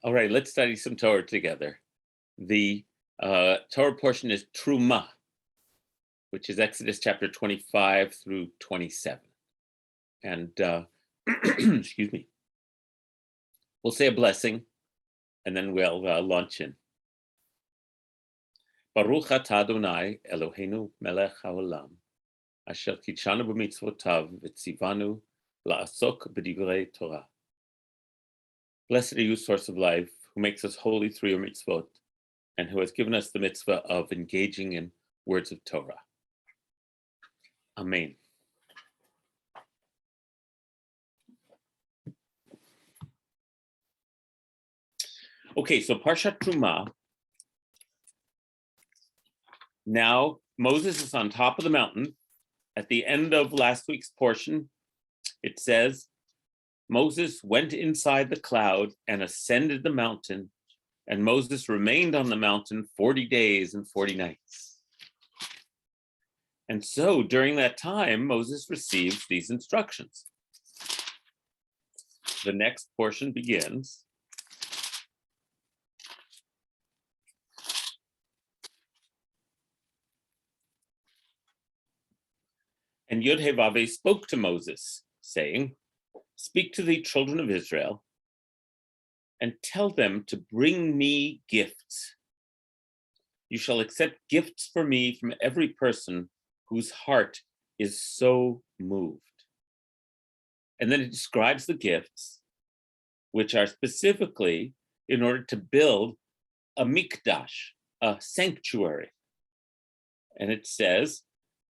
All right, let's study some Torah together. The Torah portion is Terumah, which is Exodus chapter 25 through 27. And excuse me. We'll say a blessing, and then we'll launch in. Baruch atah Adonai Eloheinu melech haolam, asher kitshanu b'mitzvotav v'tzivanu la'asok b'divrei Torah. Blessed are you, source of life, who makes us holy through your mitzvot, and who has given us the mitzvah of engaging in words of Torah. Amen. Okay, so Parshat Terumah. Now Moses is on top of the mountain. At the end of last week's portion, it says, Moses went inside the cloud and ascended the mountain, and Moses remained on the mountain 40 days and 40 nights. And so during that time, Moses receives these instructions. The next portion begins. And Yod-Heh-Vav-Heh spoke to Moses, saying, speak to the children of Israel and tell them to bring me gifts. You shall accept gifts for me from every person whose heart is so moved. And then it describes the gifts, which are specifically in order to build a mikdash, a sanctuary. And it says,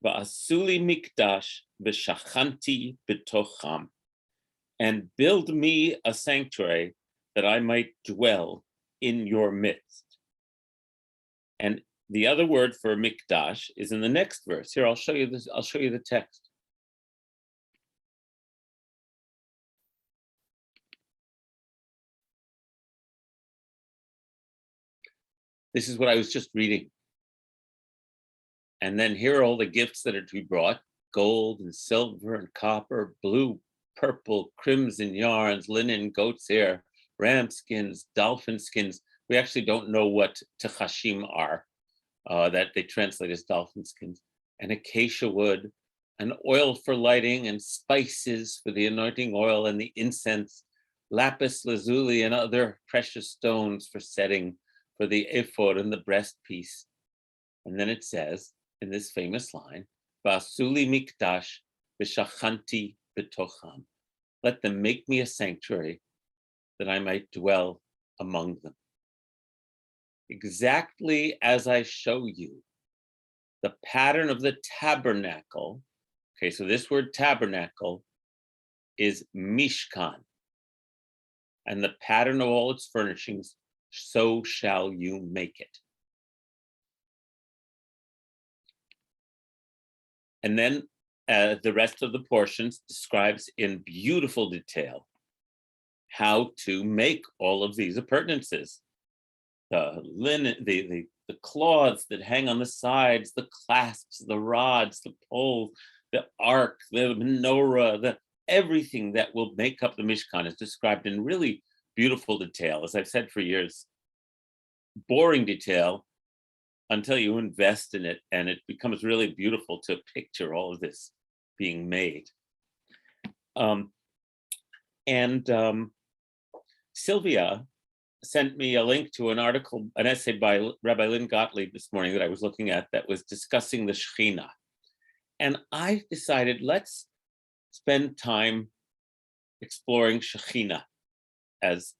Va'asuli mikdash v'shachanti b'tocham, and build me a sanctuary that I might dwell in your midst. And the other word for mikdash is in the next verse. Here, I'll show you this. I'll show you the text. This is what I was just reading. And then here are all the gifts that are to be brought: gold and silver and copper, blue, purple, crimson yarns, linen, goat's hair, ram skins, dolphin skins. We actually don't know what techashim are, that they translate as dolphin skins, and acacia wood, and oil for lighting, and spices for the anointing oil and the incense, lapis lazuli and other precious stones for setting for the ephod and the breastpiece. And then it says, in this famous line, Va'asuli mikdash v'shachanti b'tocham. Let them make me a sanctuary that I might dwell among them. Exactly as I show you the pattern of the tabernacle. Okay, so this word tabernacle is mishkan. And the pattern of all its furnishings, so shall you make it. And then the rest of the portions describes in beautiful detail how to make all of these appurtenances. The linen, the cloths that hang on the sides, the clasps, the rods, the poles, the ark, the menorah, everything that will make up the Mishkan is described in really beautiful detail. As I've said for years, boring detail until you invest in it, and it becomes really beautiful to picture all of this being made. Sylvia sent me a link to an article, an essay by Rabbi Lynn Gottlieb this morning that I was looking at that was discussing the Shekhinah. And I decided, let's spend time exploring Shekhinah as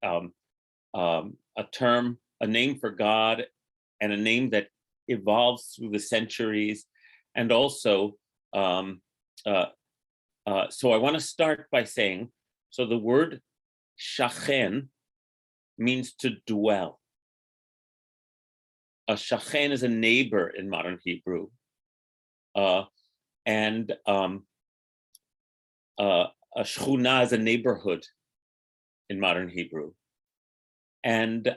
a term, a name for God, and a name that evolves through the centuries. And also, so I want to start by saying, so the word shachen means to dwell. A shachen is a neighbor in modern Hebrew. And a shchuna is a neighborhood in modern Hebrew. And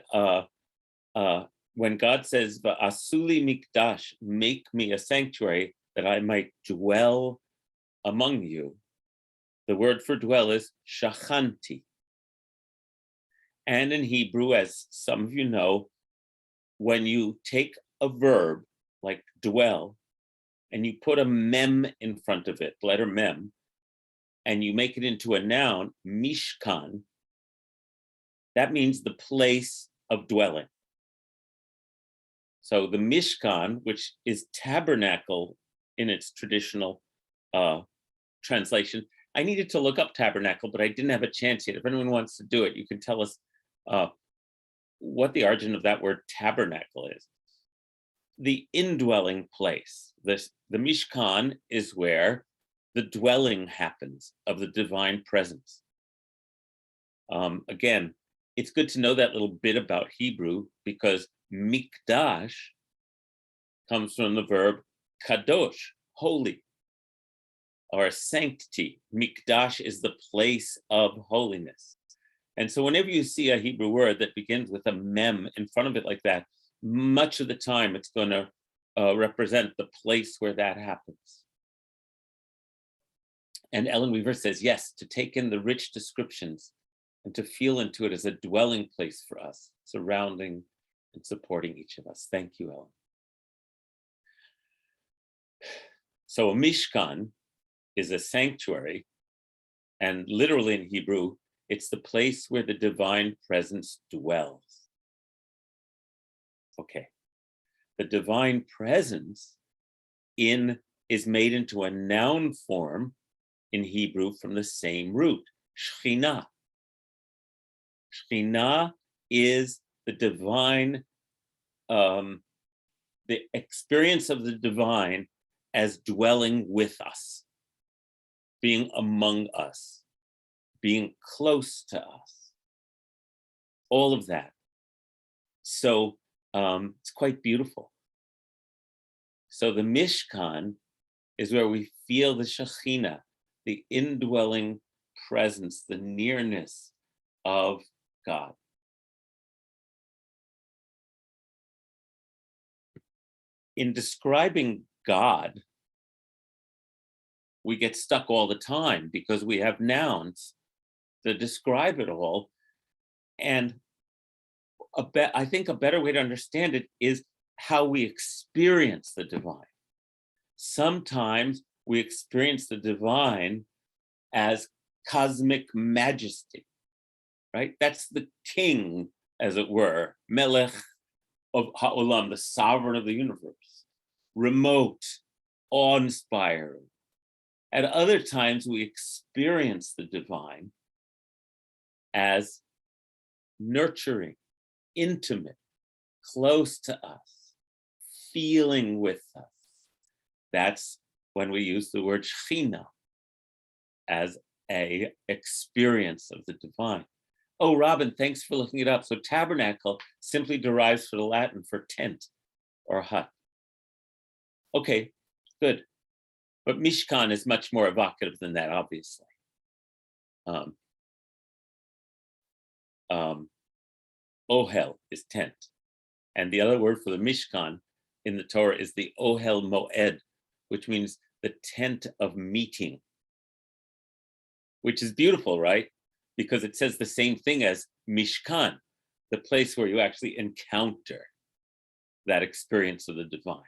when God says, Va'asuli mikdash, make me a sanctuary that I might dwell among you, the word for dwell is shachanti. And in Hebrew, as some of you know, when you take a verb like dwell and you put a mem in front of it, letter mem, and you make it into a noun, mishkan, that means the place of dwelling. So the Mishkan, which is tabernacle in its traditional translation. I needed to look up tabernacle, but I didn't have a chance yet. If anyone wants to do it, you can tell us what the origin of that word tabernacle is. The indwelling place. The Mishkan is where the dwelling happens of the divine presence. Again, it's good to know that little bit about Hebrew because mikdash comes from the verb kadosh, holy, or sanctity. Mikdash is the place of holiness. And so whenever you see a Hebrew word that begins with a mem in front of it like that, much of the time it's going to represent the place where that happens. And Ellen Weaver says, yes, to take in the rich descriptions and to feel into it as a dwelling place for us, surrounding and supporting each of us. Thank you, Ellen. So a mishkan is a sanctuary, and literally in Hebrew, it's the place where the divine presence dwells. Okay. The divine presence is made into a noun form in Hebrew from the same root, Shekhinah. Shekhinah is the divine, the experience of the divine as dwelling with us, being among us, being close to us, all of that. So it's quite beautiful. So the Mishkan is where we feel the Shekhinah, the indwelling presence, the nearness of God. In describing God, we get stuck all the time because we have nouns that describe it all. And I think a better way to understand it is how we experience the divine. Sometimes we experience the divine as cosmic majesty, right? That's the king, as it were, Melech of Ha'olam, the sovereign of the universe, remote, awe-inspiring. At other times, we experience the divine as nurturing, intimate, close to us, feeling with us. That's when we use the word Shekhinah as a experience of the divine. Oh, Robin, thanks for looking it up. So tabernacle simply derives from the Latin for tent or hut. Okay, good. But Mishkan is much more evocative than that, obviously. Ohel is tent. And the other word for the Mishkan in the Torah is the Ohel Moed, which means the tent of meeting, which is beautiful, right? Because it says the same thing as Mishkan, the place where you actually encounter that experience of the divine.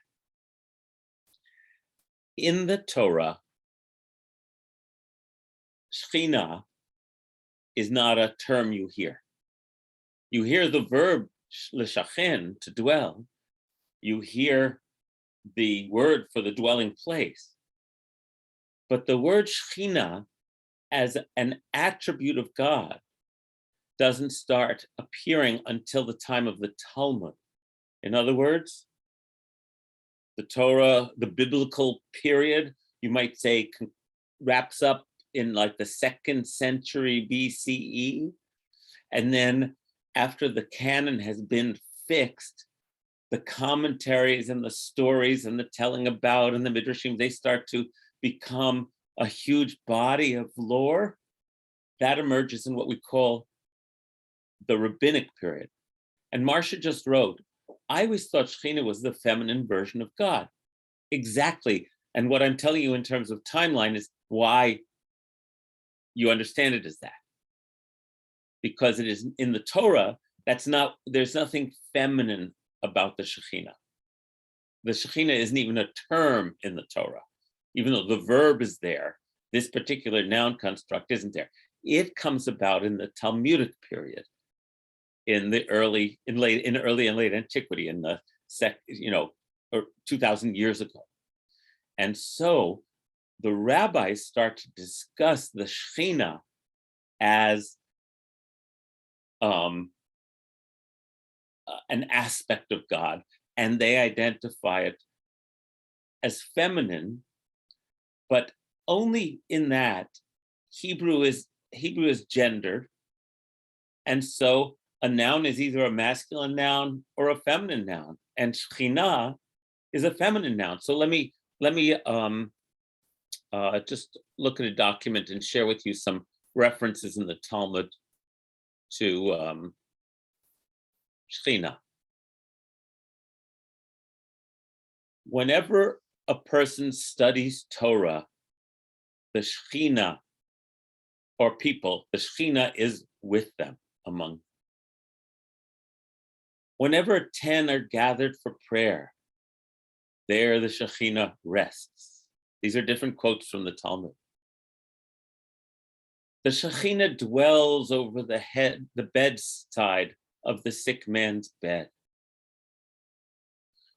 In the Torah, Shekhinah is not a term you hear. You hear the verb l'shachen, to dwell. You hear the word for the dwelling place. But the word Shekhinah as an attribute of God doesn't start appearing until the time of the Talmud. In other words, the Torah, the biblical period, you might say, wraps up in like the 2nd century BCE. And then after the canon has been fixed, the commentaries and the stories and the telling about and the midrashim, they start to become a huge body of lore. That emerges in what we call the rabbinic period. And Marcia just wrote, I always thought Shekhinah was the feminine version of God. Exactly. And what I'm telling you in terms of timeline is why you understand it as that. because it is in the Torah, there's nothing feminine about the Shekhinah. The Shekhinah isn't even a term in the Torah, even though the verb is there. This particular noun construct isn't there. It comes about in the Talmudic period, in early and late antiquity, in the or 2,000 years ago. And so the rabbis start to discuss the Shekhinah as an aspect of God, and they identify it as feminine, but only in that Hebrew is gendered, and so a noun is either a masculine noun or a feminine noun, and Shekhinah is a feminine noun. So let me just look at a document and share with you some references in the Talmud to Shekhinah. Whenever a person studies Torah, the Shekhinah, or people, the Shekhinah is with them, among them. Whenever 10 are gathered for prayer, there the Shekhinah rests. These are different quotes from the Talmud. The Shekhinah dwells over the bedside of the sick man's bed.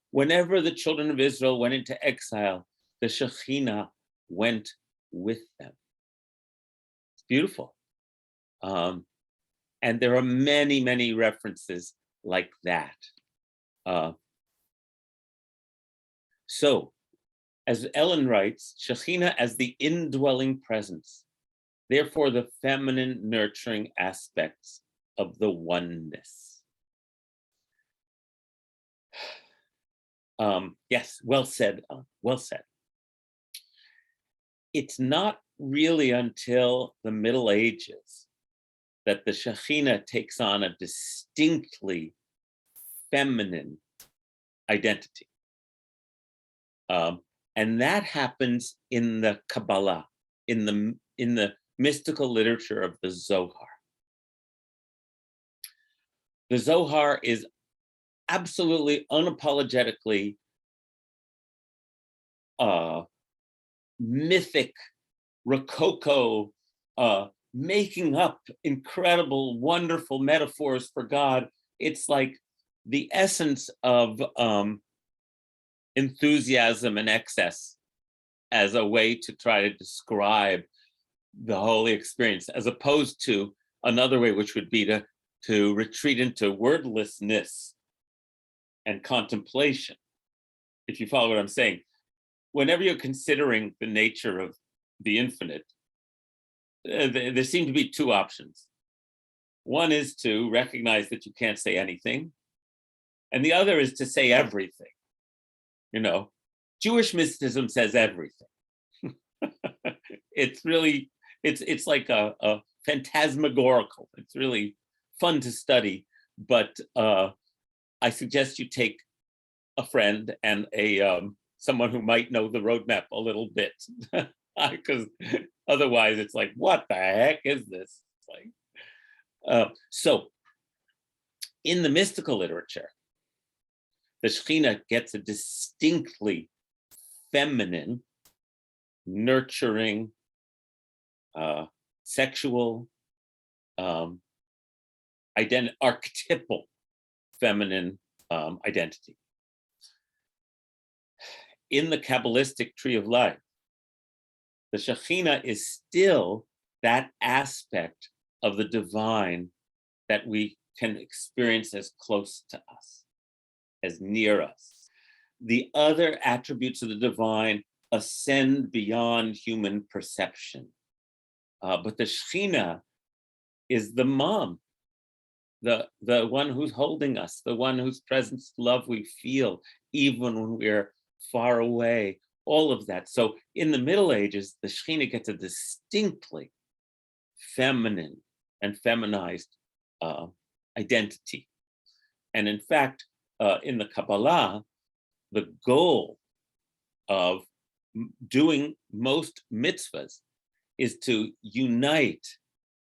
Whenever the children of Israel went into exile, the Shekhinah went with them. It's beautiful. And there are many, many references like that. So, as Ellen writes, Shekhinah as the indwelling presence, therefore the feminine nurturing aspects of the oneness. Yes, well said, well said. It's not really until the Middle Ages that the Shekhinah takes on a distinctly feminine identity. And that happens in the Kabbalah, in the mystical literature of the Zohar. The Zohar is absolutely unapologetically mythic, rococo, making up incredible, wonderful metaphors for God. It's like the essence of enthusiasm and excess as a way to try to describe the holy experience, as opposed to another way, which would be to retreat into wordlessness and contemplation. If you follow what I'm saying, whenever you're considering the nature of the infinite, there seem to be two options. One is to recognize that you can't say anything, and the other is to say everything. Jewish mysticism says everything. It's really, it's like a phantasmagorical. It's really fun to study, but I suggest you take a friend and someone who might know the roadmap a little bit, because otherwise it's like, what the heck is this? So in the mystical literature, the Shekhinah gets a distinctly feminine, nurturing, sexual, archetypal feminine identity. In the Kabbalistic tree of life, the Shekhinah is still that aspect of the divine that we can experience as close to us, as near us. The other attributes of the divine ascend beyond human perception. But the Shekhinah is the mom, the one who's holding us, the one whose presence, love we feel, even when we're far away, all of that. So in the Middle Ages, the Shekhinah gets a distinctly feminine and feminized identity. And in fact, in the Kabbalah, the goal of doing most mitzvahs is to unite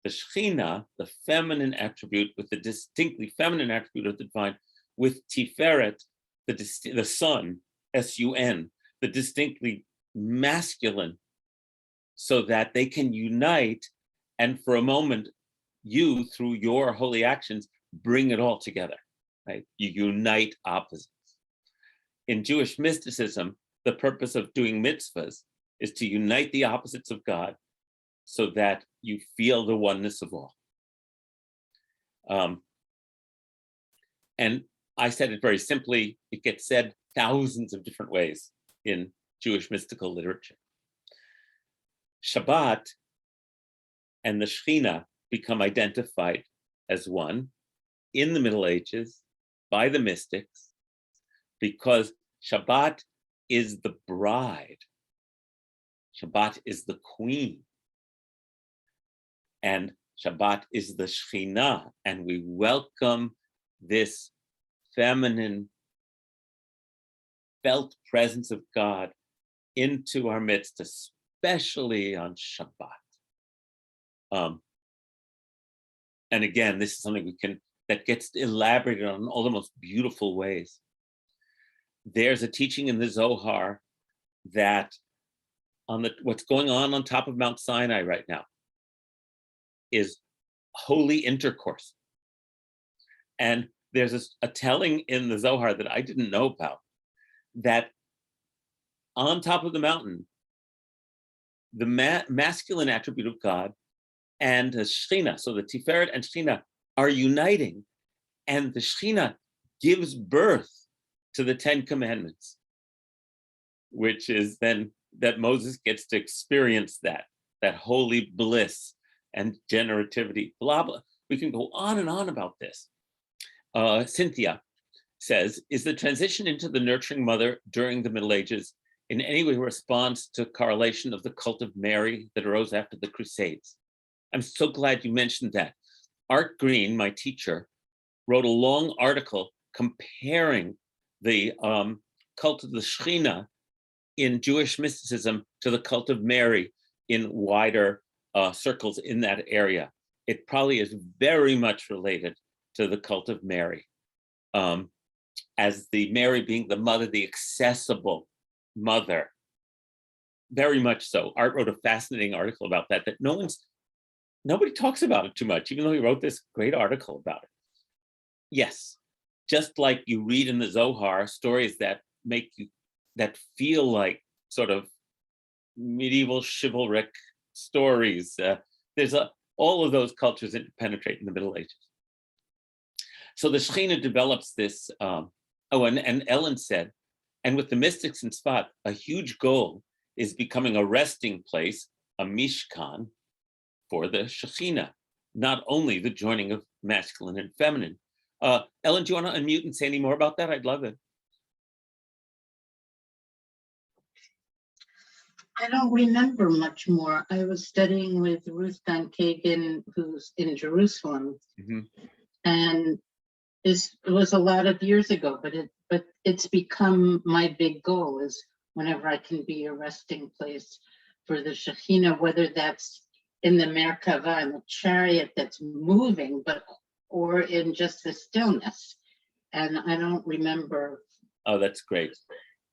the Shekhinah, the feminine attribute, with the distinctly feminine attribute of the divine, with Tiferet, the sun, S-U-N, the distinctly masculine, so that they can unite, and for a moment, you, through your holy actions, bring it all together, right? You unite opposites. In Jewish mysticism, the purpose of doing mitzvahs is to unite the opposites of God so that you feel the oneness of all. And I said it very simply. It gets said thousands of different ways in Jewish mystical literature. Shabbat and the Shekhinah become identified as one in the Middle Ages by the mystics, because Shabbat is the bride. Shabbat is the queen. And Shabbat is the Shekhinah, and we welcome this feminine felt presence of God into our midst, especially on Shabbat. And again, this is something that gets elaborated on in all the most beautiful ways. There's a teaching in the Zohar that what's going on top of Mount Sinai right now is holy intercourse. And there's a telling in the Zohar that I didn't know about, that on top of the mountain, the masculine attribute of God and the Shekhinah, so the Tiferet and Shekhinah, are uniting, and the Shekhinah gives birth to the 10 Commandments, which is then that Moses gets to experience that holy bliss and generativity, blah, blah. We can go on and on about this. Cynthia says, is the transition into the nurturing mother during the Middle Ages in any way a response to correlation of the cult of Mary that arose after the Crusades? I'm so glad you mentioned that. Art Green, my teacher, wrote a long article comparing the cult of the Shekhinah in Jewish mysticism to the cult of Mary in wider circles in that area. It probably is very much related to the cult of Mary, as the Mary being the mother, the accessible mother. Very much so. Art wrote a fascinating article about that nobody talks about it too much, even though he wrote this great article about it. Yes, just like you read in the Zohar stories that feel like sort of medieval chivalric stories. There's all of those cultures that penetrate in the Middle Ages. So the Shekhinah develops this, and Ellen said, and with the mystics in Tzfat, a huge goal is becoming a resting place, a mishkan, for the Shekhinah, not only the joining of masculine and feminine. Ellen, do you want to unmute and say any more about that? I'd love it. I don't remember much more. I was studying with Ruth Van Kagan, who's in Jerusalem, and it was a lot of years ago, but it's become my big goal, is whenever I can be a resting place for the Shekhinah, whether that's in the Merkava, in the chariot that's moving, or in just the stillness. And I don't remember. Oh, that's great.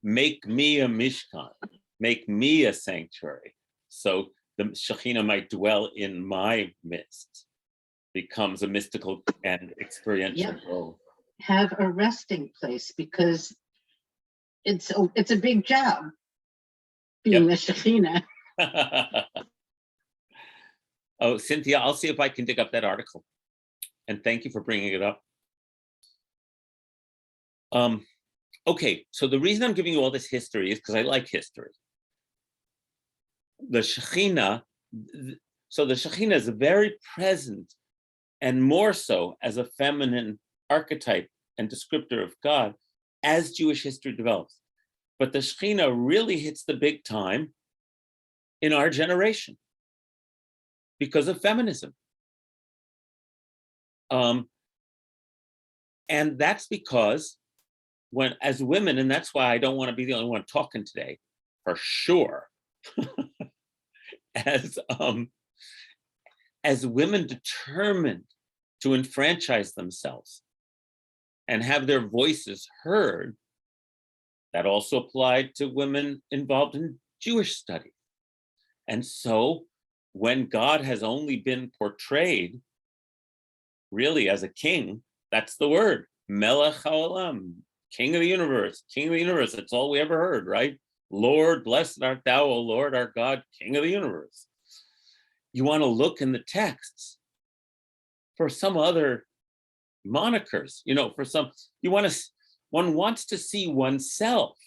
Make me a mishkan. Make me a sanctuary, so the Shekhinah might dwell in my midst. Becomes a mystical and experiential goal. Have a resting place, because it's a big job being the Shekhinah. Oh, Cynthia, I'll see if I can dig up that article. And thank you for bringing it up. Okay, so the reason I'm giving you all this history is because I like history. The Shekhinah, so the Shekhinah is very present, and more so as a feminine archetype and descriptor of God as Jewish history develops. But the Shekhinah really hits the big time in our generation because of feminism. And that's because as women, and that's why I don't want to be the only one talking today, for sure, as women determined to enfranchise themselves and have their voices heard, that also applied to women involved in Jewish studies. And so when God has only been portrayed really as a king, that's the word, Melech HaOlam, King of the universe, King of the universe. That's all we ever heard, right? Lord, blessed art thou, O Lord, our God, King of the universe. You want to look in the texts for some other monikers, for some, one wants to see oneself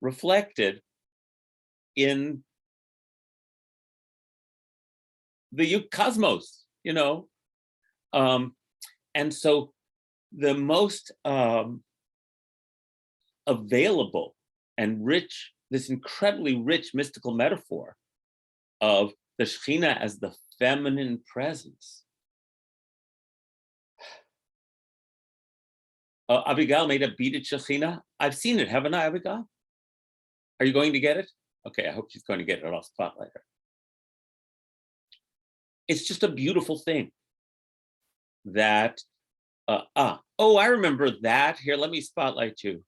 reflected in the cosmos, and so the most available and rich, this incredibly rich mystical metaphor of the Shekhinah as the feminine presence. Abigail made a beaded Shekhinah. I've seen it, haven't I, Abigail? Are you going to get it? Okay, I hope she's going to get it. I'll spotlight her. It's just a beautiful thing that, I remember that. Here, let me spotlight you.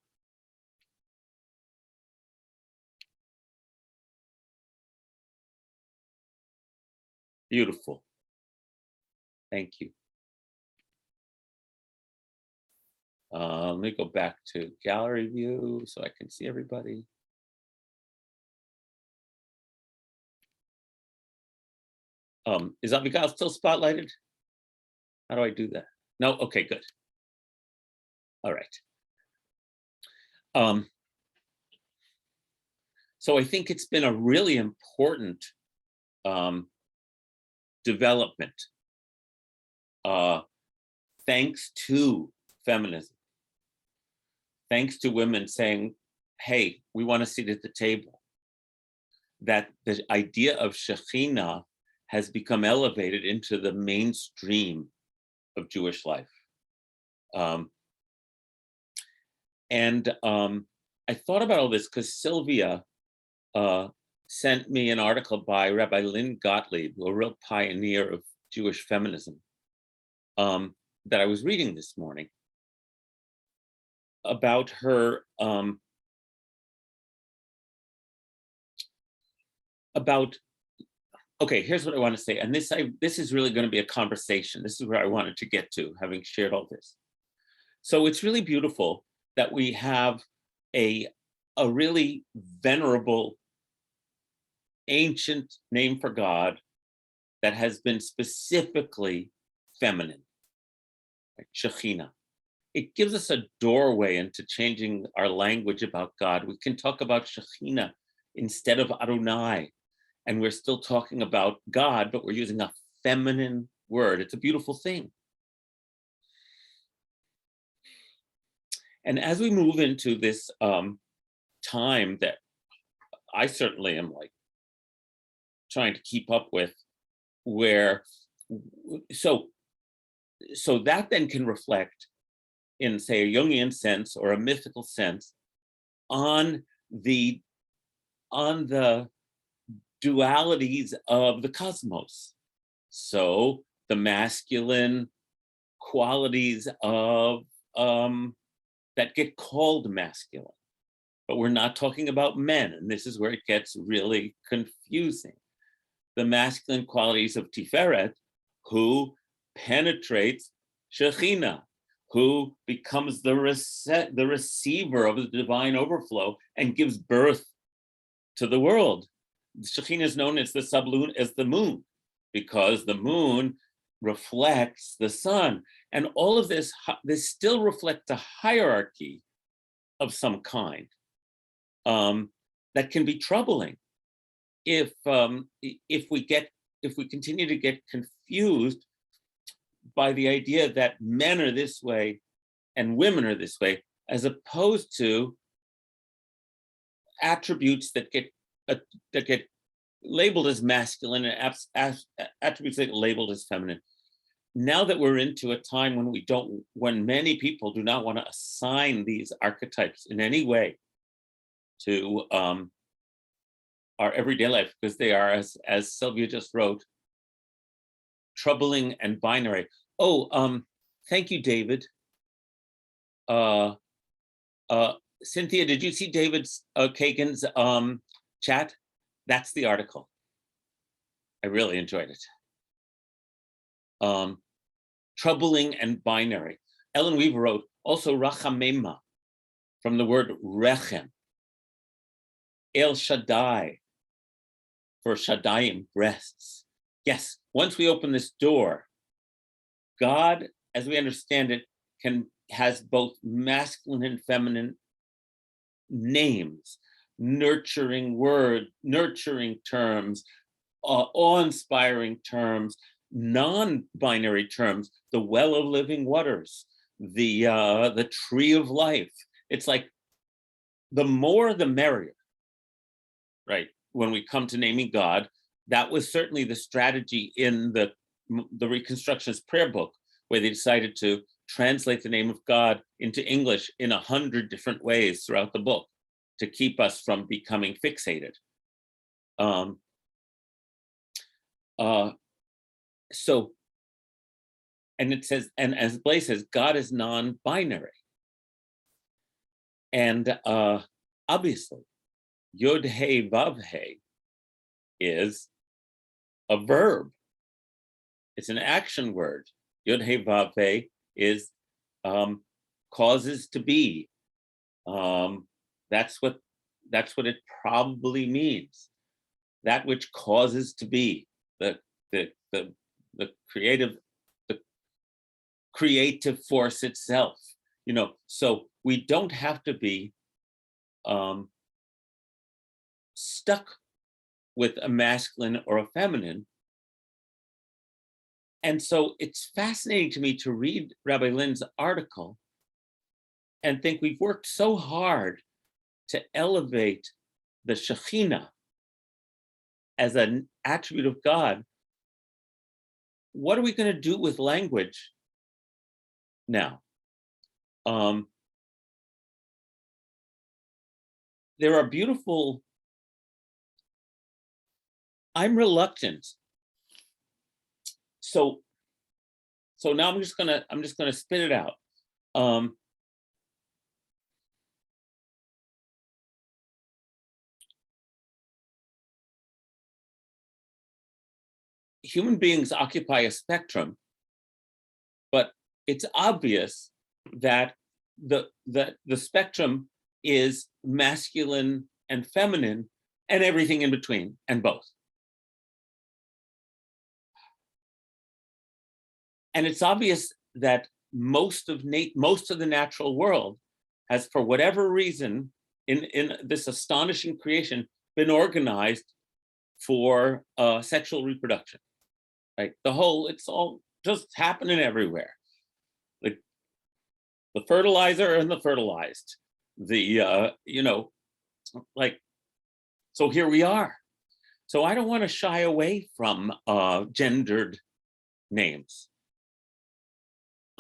Beautiful. Thank you. Let me go back to gallery view so I can see everybody. Is Abigail still spotlighted? How do I do that? No? Okay, good. All right. So I think it's been a really important development thanks to feminism, thanks to women saying, hey, we want a seat at the table, that the idea of Shekhinah has become elevated into the mainstream of Jewish life. I thought about all this because Sylvia sent me an article by Rabbi Lynn Gottlieb, a real pioneer of Jewish feminism, that I was reading this morning about her, okay, here's what I want to say. And this is really going to be a conversation. This is where I wanted to get to, having shared all this. So it's really beautiful that we have a really venerable, ancient name for God that has been specifically feminine, like Shekhinah. It gives us a doorway into changing our language about God. We can talk about Shekhinah instead of Adonai, and we're still talking about God, but we're using a feminine word. It's a beautiful thing. And as we move into this time that I certainly am like trying to keep up with, where so that then can reflect in, say, a Jungian sense or a mythical sense on the dualities of the cosmos. So the masculine qualities of that get called masculine, but we're not talking about men, and this is where it gets really confusing. The masculine qualities of Tiferet, who penetrates Shekhinah, who becomes the receiver of the divine overflow and gives birth to the world. Shekhinah is known as the moon, because the moon reflects the sun. And all of this still reflects a hierarchy of some kind that can be troubling if we continue to get confused by the idea that men are this way and women are this way, as opposed to attributes that get labeled as masculine and attributes that get labeled as feminine. Now that we're into a time when many people do not want to assign these archetypes in any way to our everyday life, because they are, as Sylvia just wrote, troubling and binary. Oh, thank you, David. Cynthia, did you see David's Kagan's chat? That's the article. I really enjoyed it. Troubling and binary. Ellen Weaver wrote, also rachamema, from the word rechem. El Shaddai, for Shaddayim, breasts. Yes, once we open this door, God, as we understand it, has both masculine and feminine names, nurturing words, nurturing terms, awe-inspiring terms, non-binary terms, the well of living waters, the tree of life. It's like the more the merrier, right? When we come to naming God, that was certainly the strategy in the Reconstructionist prayer book, where they decided to translate the name of God into English in 100 different ways throughout the book to keep us from becoming fixated. So, and it says, and as Blaise says, God is non-binary. And obviously, Yod He Vav He is a verb. It's an action word. Yod He Vav He is causes to be. That's what it probably means. That which causes to be. The creative force itself. You know, so we don't have to be stuck with a masculine or a feminine. And so it's fascinating to me to read Rabbi Lynn's article and think we've worked so hard to elevate the Shekhinah as an attribute of God. What are we going to do with language now? There are beautiful, I'm reluctant. So now I'm just gonna spit it out. Human beings occupy a spectrum, but it's obvious that the spectrum is masculine and feminine and everything in between, and both. And it's obvious that most of the natural world has, for whatever reason, in this astonishing creation, been organized for sexual reproduction. Right? It's all just happening everywhere. Like the fertilizer and the fertilized. So here we are. So I don't want to shy away from gendered names.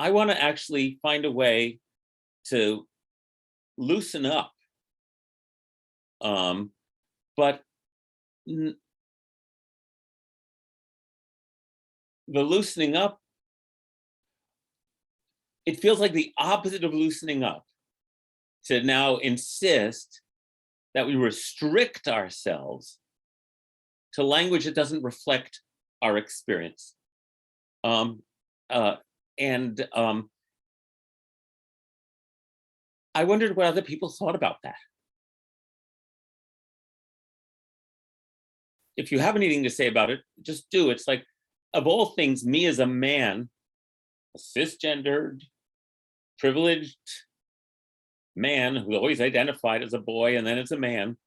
I want to actually find a way to loosen up. But the loosening up, it feels like the opposite of loosening up, to now insist that we restrict ourselves to language that doesn't reflect our experience. I wondered what other people thought about that. If you have anything to say about it, just do. It's like, of all things, me as a man, a cisgendered, privileged man who always identified as a boy and then as a man,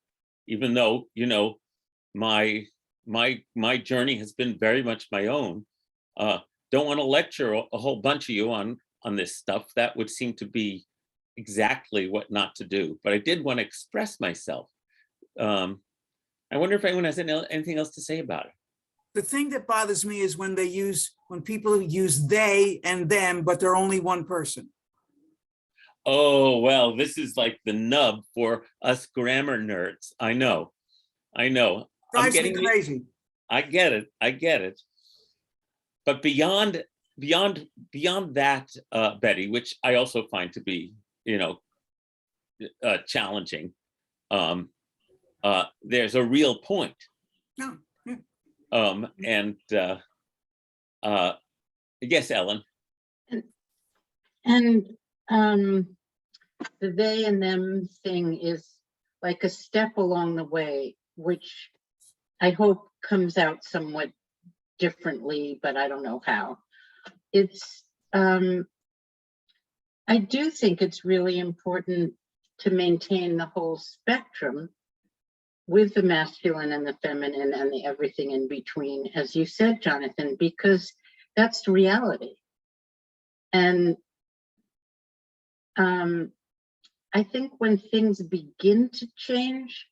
even though, you know, my journey has been very much my own. Don't want to lecture a whole bunch of you on this stuff. That would seem to be exactly what not to do. But I did want to express myself. I wonder if anyone has anything else to say about it. The thing that bothers me is when people use they and them, but they're only one person. Oh, well, this is like the nub for us grammar nerds. I know. Drives me crazy. I get it. but beyond that, Betty, which I also find to be, challenging, there's a real point. No. Yeah. And yes, Ellen. And the they and them thing is like a step along the way, which I hope comes out somewhat differently, but I don't know how. It's, I do think it's really important to maintain the whole spectrum with the masculine and the feminine and the everything in between, as you said, Jonathan, because that's the reality. And I think when things begin to change,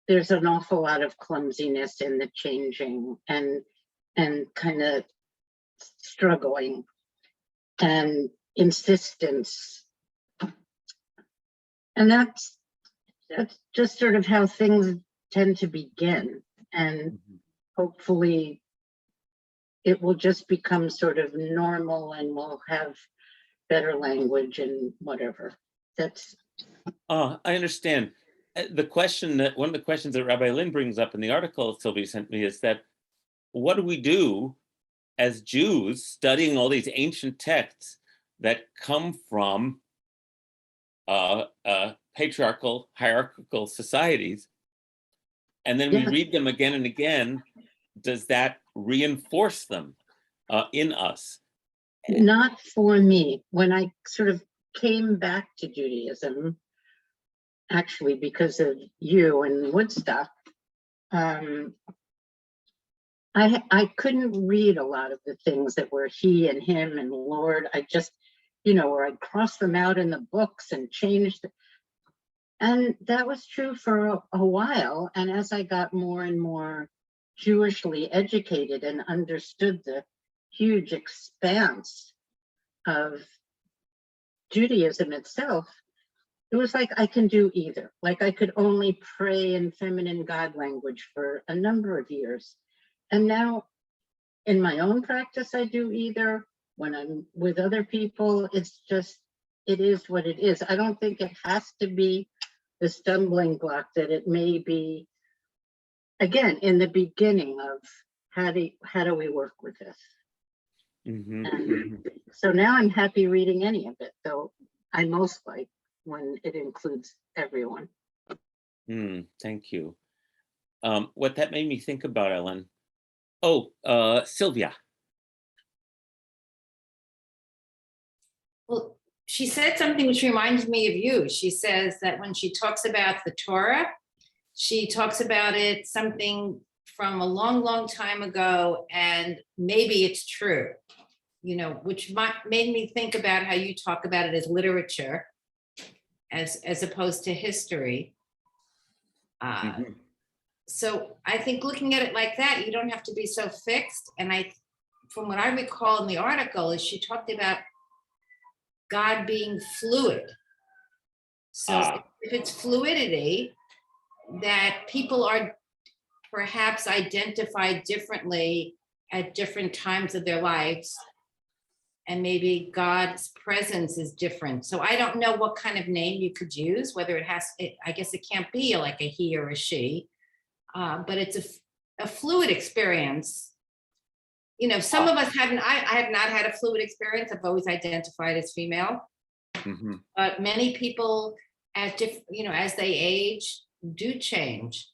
there's an awful lot of clumsiness in the changing and kind of struggling and insistence. And that's just sort of how things tend to begin. And hopefully it will just become sort of normal and we'll have better language and whatever. That's. I understand. One of the questions that Rabbi Lynn brings up in the article Sylvia sent me is that what do we do as Jews studying all these ancient texts that come from patriarchal, hierarchical societies, and then we read them again and again? Does that reinforce them in us? Not for me. When I sort of came back to Judaism, actually because of you and Woodstock, I couldn't read a lot of the things that were he and him and Lord. I just, or I'd cross them out in the books and changed. And that was true for a while. And as I got more and more Jewishly educated and understood the huge expanse of Judaism itself, it was like I can do either. Like I could only pray in feminine God language for a number of years. And now in my own practice, I do either. When I'm with other people, it's just, it is what it is. I don't think it has to be the stumbling block that it may be, again, in the beginning of how do we work with this? And so now I'm happy reading any of it, though I most like when it includes everyone. Thank you. What that made me think about, Ellen. Sylvia. Well, she said something which reminds me of you. She says that when she talks about the Torah, she talks about it something from a long, long time ago, and maybe it's true, which made me think about how you talk about it as literature, as opposed to history. So I think looking at it like that, you don't have to be so fixed. And from what I recall in the article, is she talked about God being fluid. So if it's fluidity, that people are perhaps identified differently at different times of their lives, and maybe God's presence is different. So I don't know what kind of name you could use, whether I guess it can't be like a he or a she, but it's a fluid experience. Some of us haven't, I have not had a fluid experience. I've always identified as female. But many people as they age do change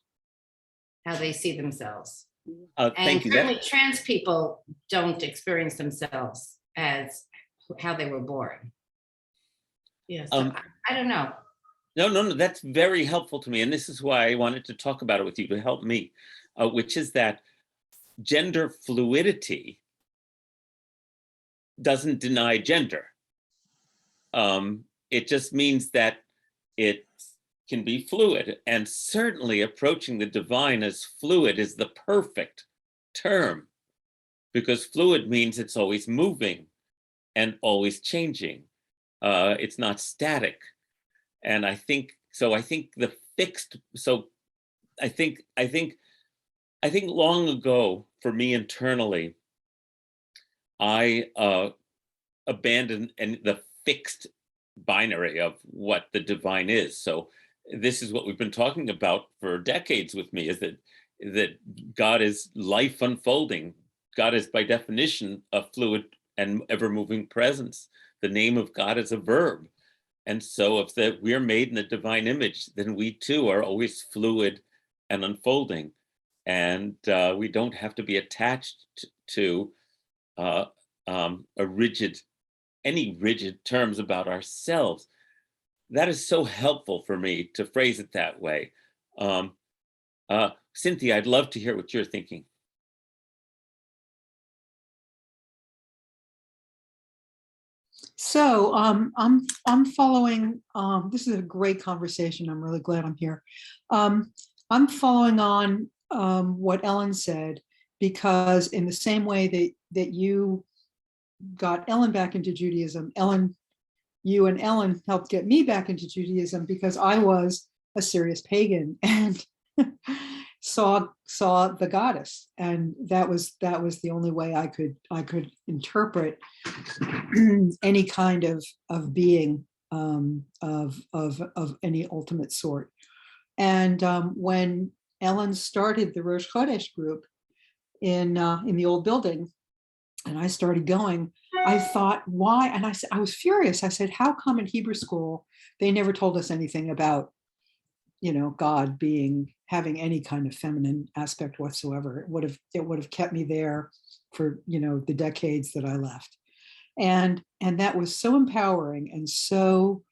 how they see themselves. And certainly trans people don't experience themselves as how they were born. Yeah, so I don't know. No, that's very helpful to me. And this is why I wanted to talk about it with you, to help me, which is that gender fluidity doesn't deny gender. It just means that it can be fluid, and certainly approaching the divine as fluid is the perfect term, because fluid means it's always moving and always changing. It's not static. And I think the fixed, so I think long ago for me internally, I abandon the fixed binary of what the divine is. So this is what we've been talking about for decades with me, is that God is life unfolding. God is by definition a fluid and ever-moving presence. The name of God is a verb. And so if we're made in the divine image, then we too are always fluid and unfolding. And we don't have to be attached to any rigid terms about ourselves. That is so helpful for me to phrase it that way. Cynthia, I'd love to hear what you're thinking. So I'm following. This is a great conversation. I'm really glad I'm here. I'm following on what Ellen said, because in the same way that you got Ellen back into Judaism, you and Ellen helped get me back into Judaism, because I was a serious pagan and saw the goddess, and that was the only way I could interpret any kind of being of any ultimate sort. And when Ellen started the Rosh Chodesh group in the old building, and I started going, I thought, why? And I was furious. I said, how come in Hebrew school they never told us anything about, God having any kind of feminine aspect whatsoever? It would have kept me there for the decades that I left. And that was so empowering and so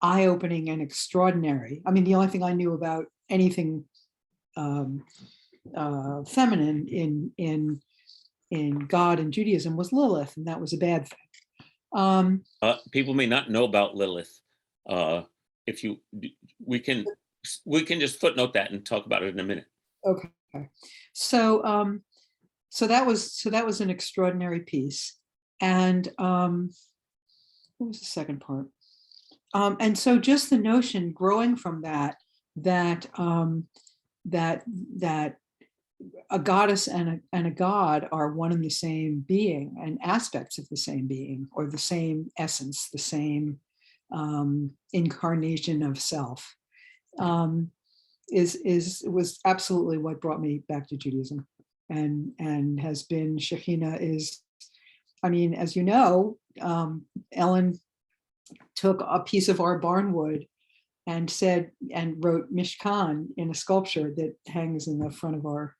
eye-opening and extraordinary. I mean, the only thing I knew about anything feminine in God and Judaism was Lilith, and that was a bad thing. People may not know about Lilith. We can just footnote that and talk about it in a minute. Okay. So that was an extraordinary piece. And what was the second part? And so just the notion growing from that a goddess and a god are one and the same being, and aspects of the same being, or the same essence, the same incarnation of self, was absolutely what brought me back to Judaism, and has been. Shekhinah is, I mean, as you know, Ellen took a piece of our barnwood and wrote Mishkan in a sculpture that hangs in the front of our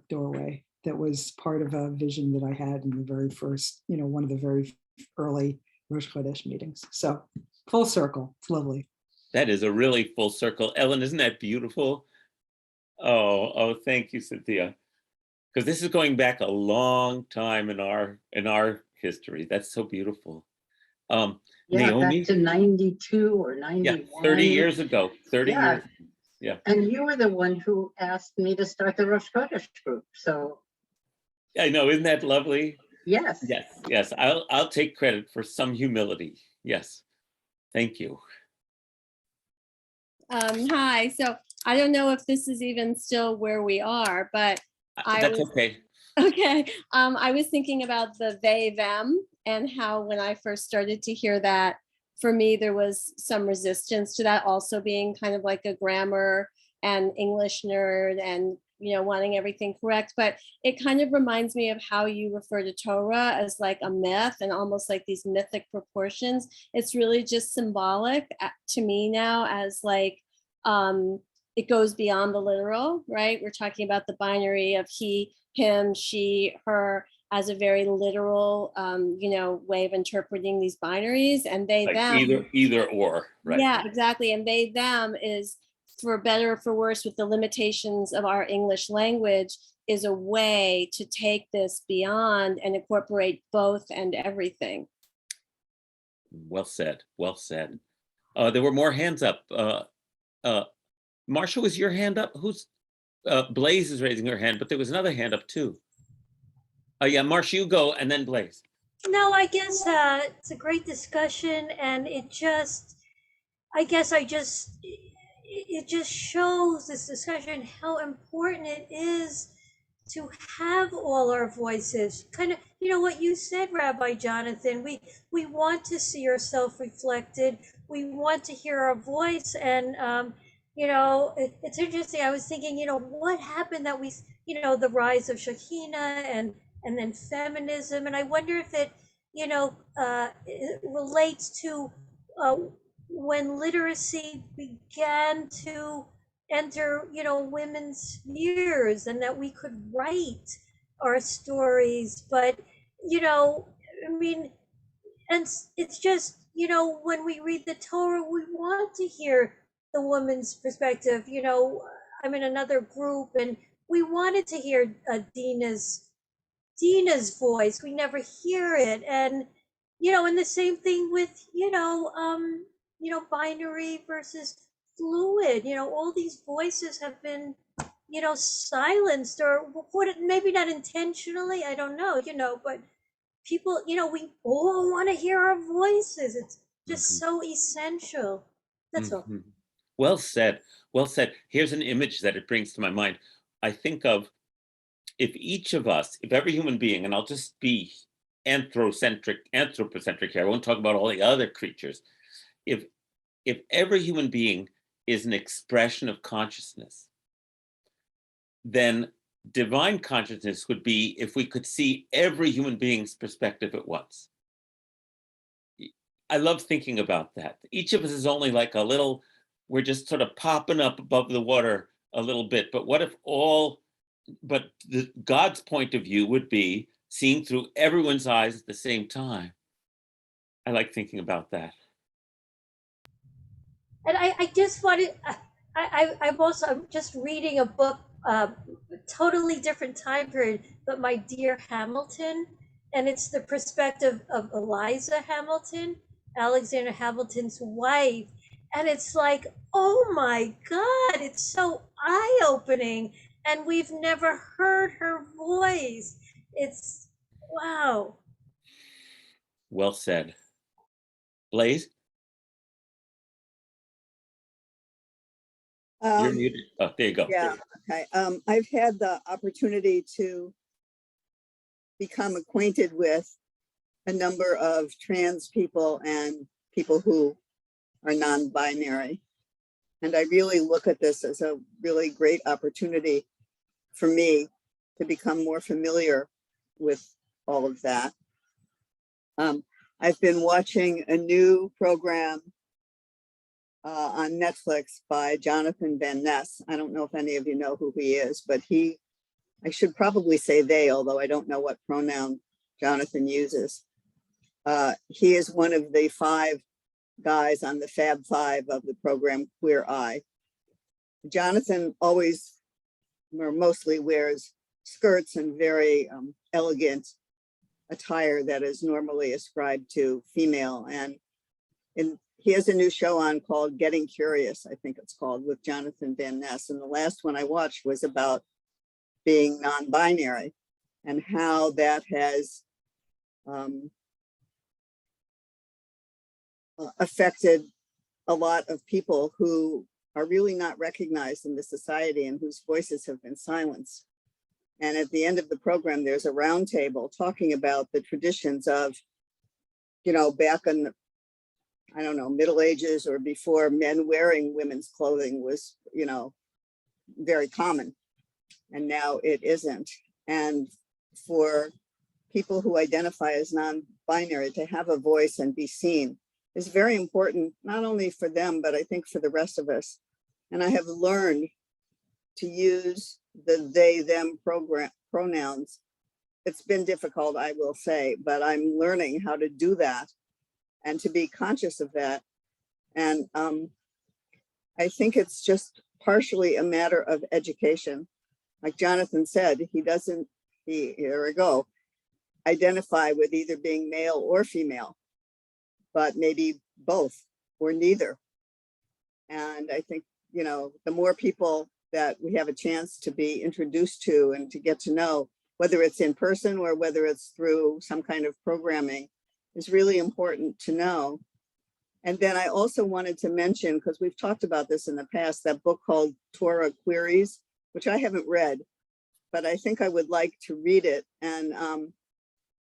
doorway. That was part of a vision that I had in the very first, one of the very early Rosh Chodesh meetings. So full circle. It's lovely. That is a really full circle. Ellen, isn't that beautiful? Oh, thank you, Cynthia. Because this is going back a long time in our history. That's so beautiful. Naomi? Back to 92 or 91. Yeah, 30 years ago. 30 years. Yeah. And you were the one who asked me to start the Rosh Chodesh group. So I know, isn't that lovely? yes. Yes. I'll take credit for some humility. Yes. Thank you. Hi. So I don't know if this is even still where we are, but That's okay. Okay. I was thinking about the they, them, and how when I first started to hear that, for me, there was some resistance to that, also being kind of like a grammar and English nerd and, wanting everything correct. But it kind of reminds me of how you refer to Torah as like a myth and almost like these mythic proportions. It's really just symbolic to me now, as like, it goes beyond the literal, right? We're talking about the binary of he, him, she, her, as a very literal, way of interpreting these binaries, and they, like them. Either or, right? Yeah, exactly. And they, them is, for better or for worse, with the limitations of our English language, is a way to take this beyond and incorporate both and everything. Well said. Well said. There were more hands up. Marsha, was your hand up? Who's Blaze is raising her hand, but there was another hand up too. Yeah, Marsha, you go, and then Blaze. No, I guess it's a great discussion, and it just shows, this discussion, how important it is to have all our voices. Kind of, you know what you said, Rabbi Jonathan. We want to see ourselves reflected. We want to hear our voice, and it's interesting. I was thinking, what happened that we, the rise of Shekhinah and then feminism, and I wonder if it, it relates to when literacy began to enter, women's years, and that we could write our stories. But, I mean, and it's just, when we read the Torah, we want to hear the woman's perspective. I'm in another group, and we wanted to hear Dina's voice. We never hear it. And, and the same thing with, binary versus fluid. All these voices have been, silenced, or maybe not intentionally, I don't know, but people, we all want to hear our voices. It's just so essential. That's all. Well said. Well said. Here's an image that it brings to my mind. I think of if each of us, if every human being, and I'll just be anthropocentric here, I won't talk about all the other creatures. If every human being is an expression of consciousness, then divine consciousness would be if we could see every human being's perspective at once. I love thinking about that. Each of us is only like a little, we're just sort of popping up above the water a little bit. But what if God's point of view would be seeing through everyone's eyes at the same time. I like thinking about that. And I just wanted, I'm just reading a book, totally different time period, but My Dear Hamilton, and it's the perspective of Eliza Hamilton, Alexander Hamilton's wife. And it's like, oh my God, it's so eye-opening. And we've never heard her voice. It's, wow. Well said. Blaze? You're muted. Oh, there you go. Yeah, okay. I've had the opportunity to become acquainted with a number of trans people and people who are non-binary. And I really look at this as a really great opportunity for me to become more familiar with all of that. I've been watching a new program on Netflix by Jonathan Van Ness. I don't know if any of you know who he is, but I should probably say they, although I don't know what pronoun Jonathan uses. He is one of the 5 guys on the Fab 5 of the program Queer Eye. Jonathan always, or mostly, wears skirts and very elegant attire that is normally ascribed to female. And he has a new show on called Getting Curious, I think it's called, with Jonathan Van Ness. And the last one I watched was about being non-binary and how that has affected a lot of people who are really not recognized in the society and whose voices have been silenced. And at the end of the program, there's a roundtable talking about the traditions of, back in, I don't know, Middle Ages or before, men wearing women's clothing was, very common. And now it isn't. And for people who identify as non-binary to have a voice and be seen is very important, not only for them, but I think for the rest of us. And I have learned to use the they, them pronouns. It's been difficult, I will say, but I'm learning how to do that and to be conscious of that. And I think it's just partially a matter of education. Like Jonathan said, he doesn't, here we go, identify with either being male or female, but maybe both or neither. And I think, the more people that we have a chance to be introduced to and to get to know, whether it's in person or whether it's through some kind of programming, is really important to know. And then I also wanted to mention, because we've talked about this in the past, that book called Torah Queries, which I haven't read, but I think I would like to read it. And I'm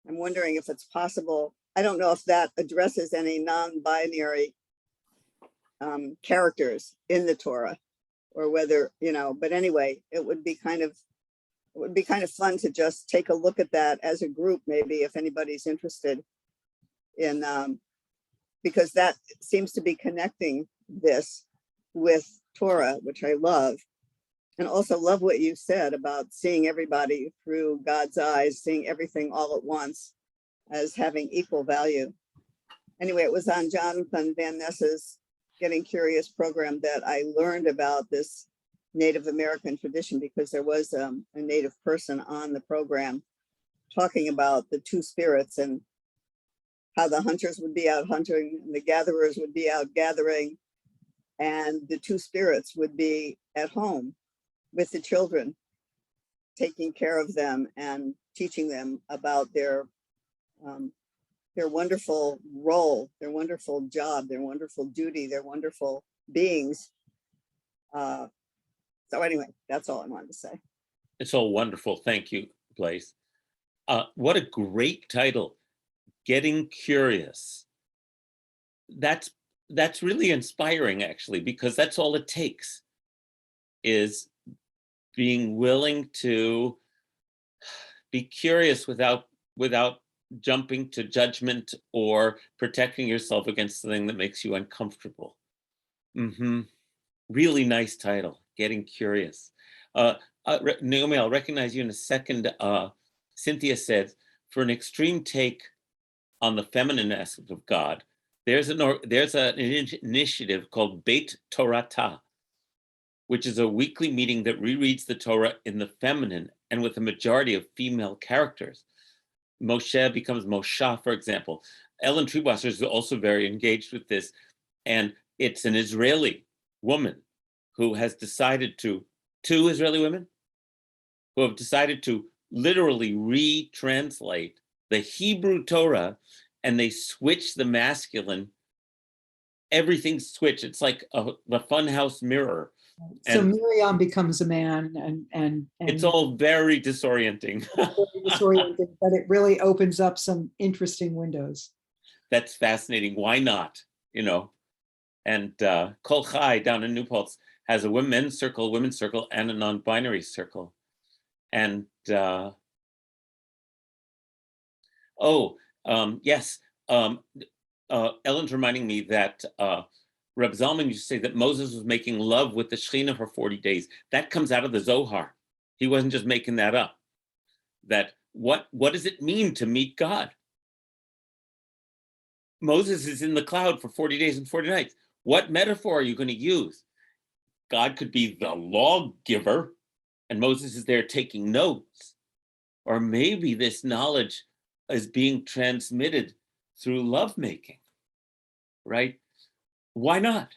wondering if it's possible. I don't know if that addresses any non-binary characters in the Torah, or whether, but anyway, it would be kind of fun to just take a look at that as a group, maybe, if anybody's interested in, because that seems to be connecting this with Torah, which I love. And also love what you said about seeing everybody through God's eyes, seeing everything all at once as having equal value. Anyway, it was on Jonathan Van Ness's Getting Curious program that I learned about this Native American tradition, because there was a Native person on the program talking about the two spirits and how the hunters would be out hunting and the gatherers would be out gathering, and the two spirits would be at home with the children, taking care of them and teaching them about their wonderful role, their wonderful job, their wonderful duty, their wonderful beings. So anyway, that's all I wanted to say. It's all wonderful. Thank you, Blaise. What a great title, Getting Curious. That's really inspiring, actually, because that's all it takes, is being willing to be curious without jumping to judgment or protecting yourself against something that makes you uncomfortable. Really nice title, Getting Curious. Naomi, I'll recognize you in a second. Cynthia said, for an extreme take on the feminine aspect of God, there's an initiative called Beit Torah, which is a weekly meeting that rereads the Torah in the feminine and with a majority of female characters. Moshe becomes Moshe, for example. Ellen Triebwasser is also very engaged with this. And it's an Israeli woman who has decided two Israeli women who have decided to literally retranslate the Hebrew Torah, and they switch the masculine. Everything's switched. It's like the funhouse mirror. So Miriam becomes a man, and it's all very disorienting. disorienting, but it really opens up some interesting windows. That's fascinating. Why not? And Kol Chai down in New Paltz has a women's circle, and a non-binary circle. And yes, Ellen's reminding me that Reb Zalman used to say that Moses was making love with the Shekhinah for 40 days. That comes out of the Zohar. He wasn't just making that up. That what does it mean to meet God? Moses is in the cloud for 40 days and 40 nights. What metaphor are you going to use? God could be the lawgiver, and Moses is there taking notes. Or maybe this knowledge is being transmitted through lovemaking, right? Why not?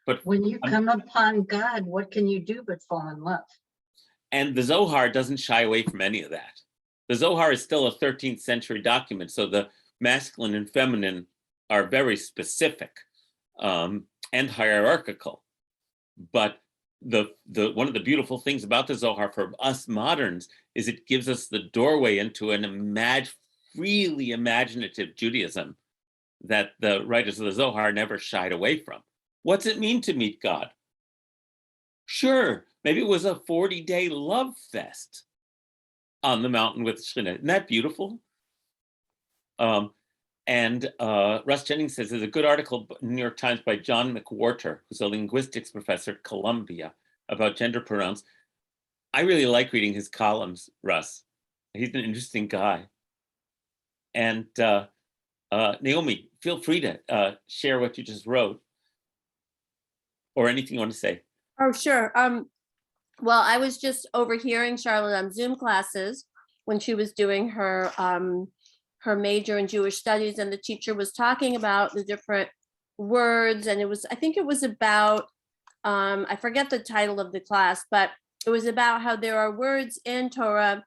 But when you come upon God, what can you do but fall in love? And the Zohar doesn't shy away from any of that. The Zohar is still a 13th century document, so the masculine and feminine are very specific and hierarchical. But the one of the beautiful things about the Zohar for us moderns is it gives us the doorway into an really imaginative Judaism that the writers of the Zohar never shied away from. What's it mean to meet God? Sure, maybe it was a 40-day love fest on the mountain with Shekhinah. Isn't that beautiful? And Russ Jennings says there's a good article in the New York Times by John McWhorter, who's a linguistics professor at Columbia, about gender pronouns. I really like reading his columns, Russ. He's an interesting guy. And Naomi, feel free to share what you just wrote or anything you want to say. Oh, sure. Well, I was just overhearing Charlotte on Zoom classes when she was doing her her major in Jewish studies, and the teacher was talking about the different words, and I think it was about, I forget the title of the class, but it was about how there are words in Torah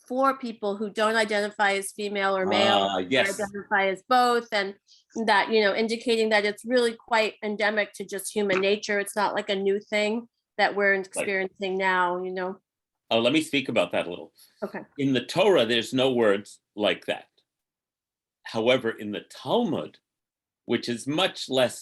for people who don't identify as female or male, yes. identify as both, and that, indicating that it's really quite endemic to just human nature. It's not like a new thing that we're experiencing now, let me speak about that a little. Okay. In the Torah, there's no words like that. However, in the Talmud, which is much more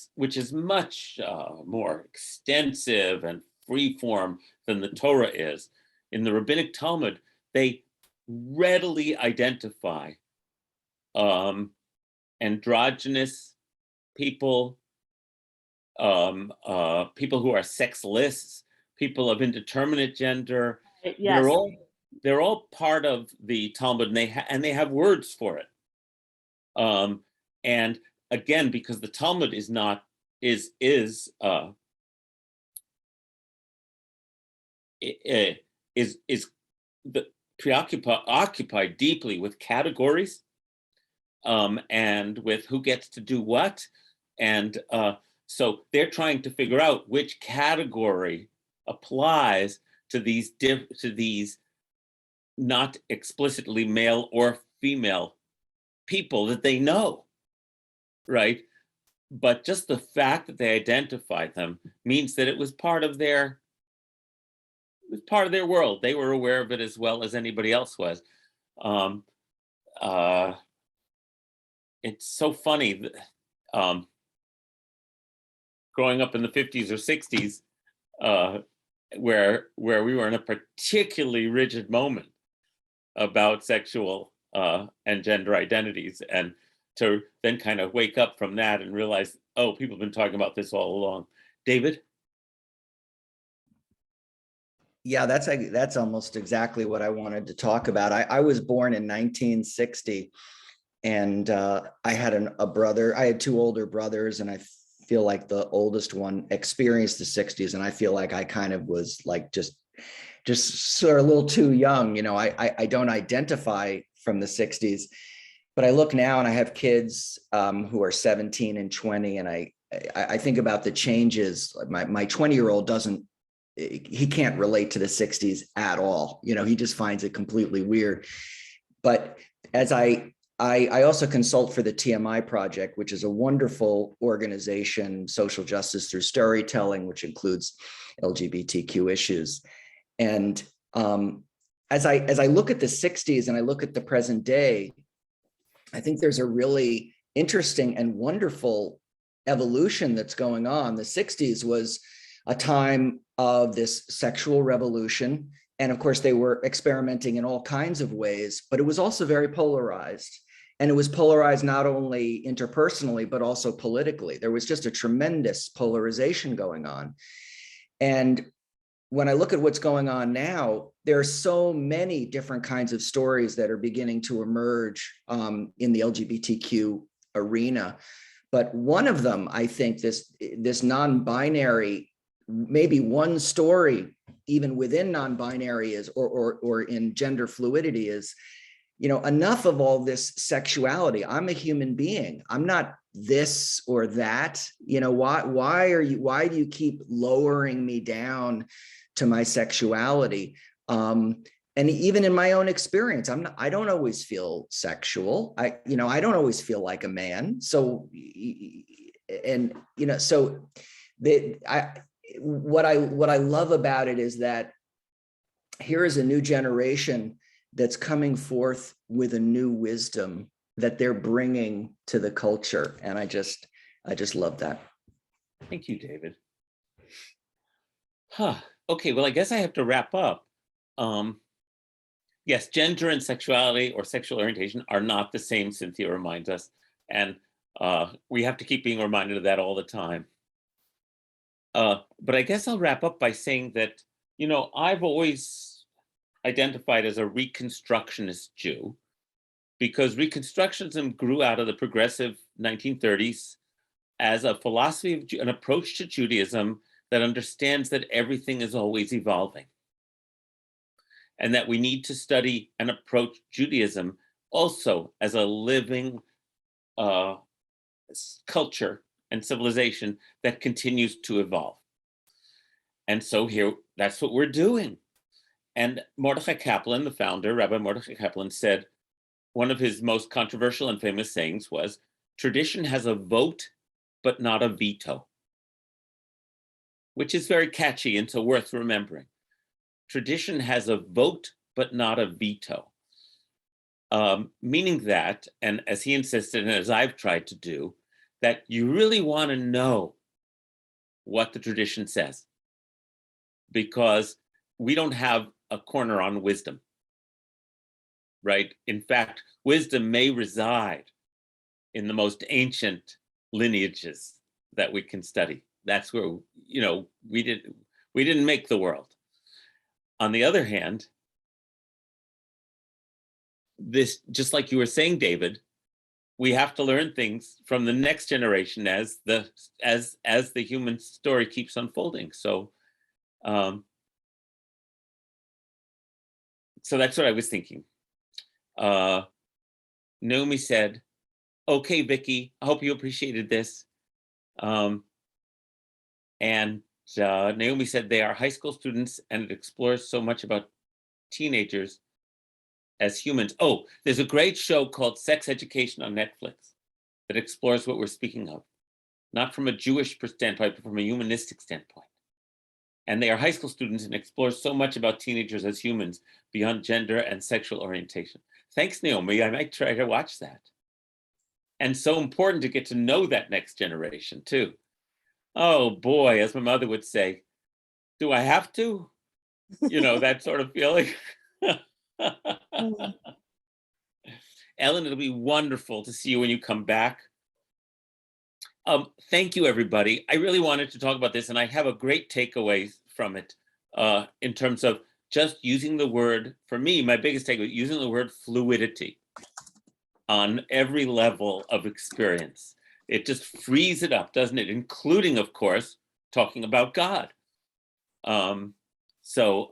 extensive and free form than the Torah is, in the rabbinic Talmud, they readily identify androgynous people, people who are sexless, people of indeterminate gender. Yes. They're all part of the Talmud, and they have words for it. And again, because the Talmud is occupied deeply with categories, and with who gets to do what, and so they're trying to figure out which category applies to these not explicitly male or female people that they know, right? But just the fact that they identified them means that it was part of their world. They were aware of it as well as anybody else was. It's so funny that, growing up in the 50s or 60s, where we were in a particularly rigid moment about sexual and gender identities, and to then kind of wake up from that and realize, oh, people have been talking about this all along. David? Yeah, that's almost exactly what I wanted to talk about. I was born in 1960, and I had a brother. I had two older brothers, and I feel like the oldest one experienced the 60s, and I feel like I kind of was like just sort of a little too young. I don't identify from the 60s, but I look now and I have kids who are 17 and 20, and I think about the changes. My 20-year-old he can't relate to the 60s at all. He just finds it completely weird. But as I also consult for the TMI Project, which is a wonderful organization, social justice through storytelling, which includes LGBTQ issues. And as I look at the 60s and I look at the present day, I think there's a really interesting and wonderful evolution that's going on. The 60s was a time of this sexual revolution. And of course, they were experimenting in all kinds of ways, but it was also very polarized. And it was polarized not only interpersonally, but also politically. There was just a tremendous polarization going on. And when I look at what's going on now, there are so many different kinds of stories that are beginning to emerge in the LGBTQ arena. But one of them, I think, this non-binary, maybe one story, even within non-binary is, or in gender fluidity is, enough of all this sexuality. I'm a human being. I'm not this or that. Why do you keep lowering me down to my sexuality? And even in my own experience, I don't always feel sexual. I don't always feel like a man. So, what I love about it is that here is a new generation that's coming forth with a new wisdom that they're bringing to the culture. And I just love that. Thank you, David. Okay, well, I guess I have to wrap up. Yes, gender and sexuality or sexual orientation are not the same, Cynthia reminds us. And we have to keep being reminded of that all the time. But I guess I'll wrap up by saying that, I've always identified as a Reconstructionist Jew, because Reconstructionism grew out of the progressive 1930s as a philosophy, an approach to Judaism that understands that everything is always evolving, and that we need to study and approach Judaism also as a living culture and civilization that continues to evolve. And so here, that's what we're doing. And Mordechai Kaplan, the founder, Rabbi Mordechai Kaplan, said one of his most controversial and famous sayings was, "Tradition has a vote, but not a veto," which is very catchy and so worth remembering. tradition has a vote, but not a veto. Meaning that, and as he insisted, and as I've tried to do, that you really want to know what the tradition says, because we don't have a corner on wisdom, right? In fact, wisdom may reside in the most ancient lineages that we can study. That's where, you know, we didn't make the world. On the other hand, this, just like you were saying, David, we have to learn things from the next generation as the human story keeps unfolding. So so that's what I was thinking. Naomi said, okay, Vicky, I hope you appreciated this. And Naomi said they are high school students and it explores so much about teenagers as humans. Oh, there's a great show called Sex Education on Netflix that explores what we're speaking of, not from a Jewish standpoint, but from a humanistic standpoint. And they are high school students and explore so much about teenagers as humans beyond gender and sexual orientation. Thanks, Naomi. I might try to watch that. And so important to get to know that next generation too. Oh boy, as my mother would say, do I have to? You know, that sort of feeling. Ellen, it'll be wonderful to see you when you come back. Thank you, everybody. I really wanted to talk about this, and I have a great takeaway from it in terms of just using the word, for me, my biggest takeaway, using the word fluidity on every level of experience. It just frees it up, doesn't it? Including, of course, talking about God. So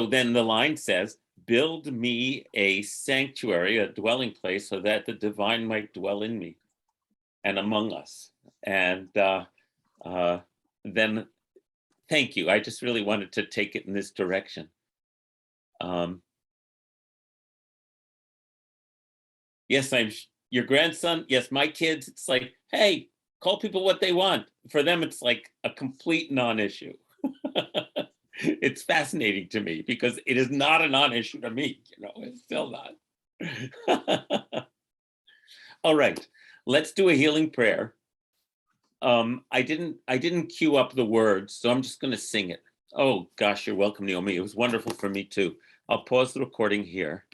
then the line says, build me a sanctuary, a dwelling place, so that the divine might dwell in me and among us. And then, thank you. I just really wanted to take it in this direction. Yes, I'm your grandson. Yes, my kids, it's like, hey, call people what they want. For them, it's like a complete non-issue. It's fascinating to me because it is not a non-issue to me. You know, it's still not. All right, let's do a healing prayer. I didn't cue up the words, so I'm just going to sing it. Oh gosh, you're welcome, Naomi. It was wonderful for me too. I'll pause the recording here.